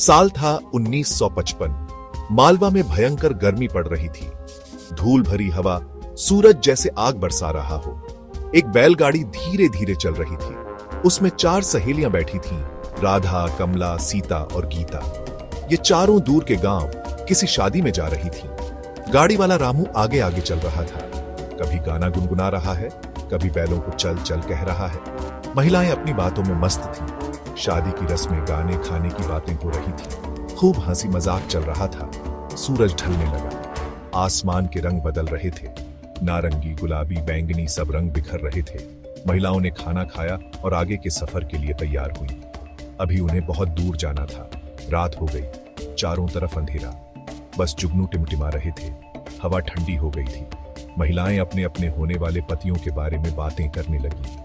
साल था 1955। मालवा में भयंकर गर्मी पड़ रही थी। धूल भरी हवा सूरज जैसे आग बरसा रहा हो। एक बैलगाड़ी धीरे धीरे चल रही थी। उसमें 4 सहेलियां बैठी थीं, राधा, कमला, सीता और गीता। ये चारों दूर के गांव किसी शादी में जा रही थीं। गाड़ी वाला रामू आगे आगे चल रहा था। कभी गाना गुनगुना रहा है, कभी बैलों को चल चल कह रहा है। महिलाएं अपनी बातों में मस्त थीं। शादी की रस्में, गाने, खाने की बातें हो रही थी। खूब हंसी मजाक चल रहा था। सूरज ढलने लगा। आसमान के रंग बदल रहे थे। नारंगी, गुलाबी, बैंगनी सब रंग बिखर रहे थे। महिलाओं ने खाना खाया और आगे के सफर के लिए तैयार हुई। अभी उन्हें बहुत दूर जाना था। रात हो गई, चारों तरफ अंधेरा। बस जुगनू टिमटिमा रहे थे। हवा ठंडी हो गई थी। महिलाएं अपने अपने होने वाले पतियों के बारे में बातें करने लगी।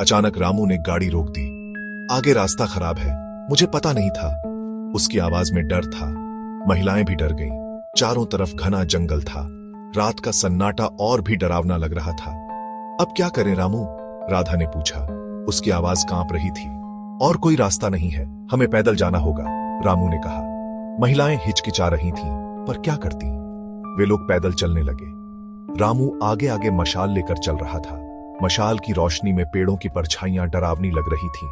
अचानक रामू ने गाड़ी रोक दी। आगे रास्ता खराब है, मुझे पता नहीं था। उसकी आवाज में डर था। महिलाएं भी डर गईं। चारों तरफ घना जंगल था। रात का सन्नाटा और भी डरावना लग रहा था। अब क्या करें रामू? राधा ने पूछा। उसकी आवाज कांप रही थी। और कोई रास्ता नहीं है, हमें पैदल जाना होगा, रामू ने कहा। महिलाएं हिचकिचा रही थीं, पर क्या करती? वे लोग पैदल चलने लगे। रामू आगे आगे मशाल लेकर चल रहा था। मशाल की रोशनी में पेड़ों की परछाइयां डरावनी लग रही थीं।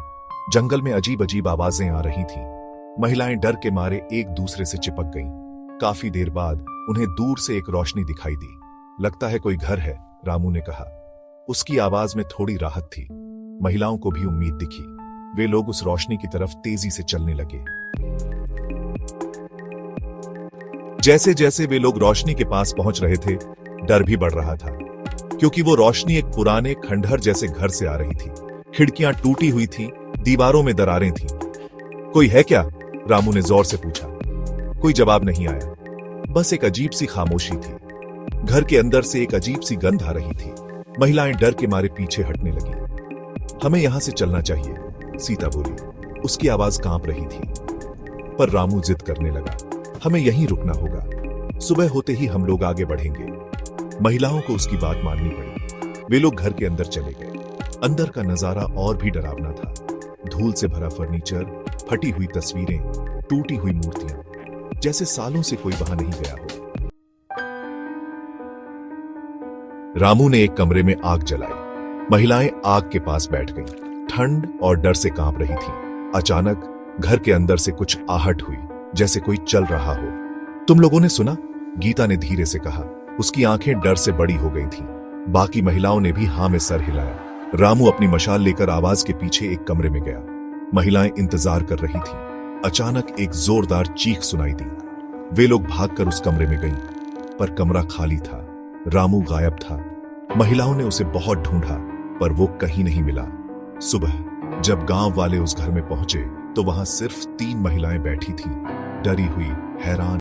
जंगल में अजीब अजीब आवाजें आ रही थीं। महिलाएं डर के मारे एक दूसरे से चिपक गईं। काफी देर बाद उन्हें दूर से एक रोशनी दिखाई दी। लगता है कोई घर है, रामू ने कहा। उसकी आवाज में थोड़ी राहत थी। महिलाओं को भी उम्मीद दिखी। वे लोग उस रोशनी की तरफ तेजी से चलने लगे। जैसे जैसे वे लोग रोशनी के पास पहुंच रहे थे, डर भी बढ़ रहा था, क्योंकि वो रोशनी एक पुराने खंडहर जैसे घर से आ रही थी। खिड़कियां टूटी हुई थीं, दीवारों में दरारें थीं। कोई है क्या? रामू ने जोर से पूछा। कोई जवाब नहीं आया। बस एक अजीब सी खामोशी थी। घर के अंदर से एक अजीब सी गंध आ रही थी। महिलाएं डर के मारे पीछे हटने लगी। हमें यहां से चलना चाहिए, सीता बोली। उसकी आवाज कांप रही थी। पर रामू जिद करने लगा। हमें यहीं रुकना होगा। सुबह होते ही हम लोग आगे बढ़ेंगे। महिलाओं को उसकी बात माननी पड़ी। वे लोग घर के अंदर चले गए। अंदर का नजारा और भी डरावना था। धूल से भरा फर्नीचर, फटी हुई तस्वीरें, टूटी हुई मूर्तियां, जैसे सालों से कोई वहां नहीं गया हो। रामू ने एक कमरे में आग जलाई। महिलाएं आग के पास बैठ गईं। ठंड और डर से कांप रही थीं। अचानक घर के अंदर से कुछ आहट हुई, जैसे कोई चल रहा हो। तुम लोगों ने सुना? गीता ने धीरे से कहा। उसकी आंखें डर से बड़ी हो गई थीं। बाकी महिलाओं ने भी हां में सर हिलाया। रामू अपनी मशाल लेकर आवाज के पीछे एक कमरे में गया। महिलाएं इंतजार कर रही थीं। अचानक एक जोरदार चीख सुनाई दी। वे लोग भागकर उस कमरे में गईं, पर कमरा खाली था। रामू गायब था। महिलाओं ने उसे बहुत ढूंढा, पर वो कहीं नहीं मिला। सुबह जब गांव वाले उस घर में पहुंचे, तो वहां सिर्फ 3 महिलाएं बैठी थीं, डरी हुई, हैरान।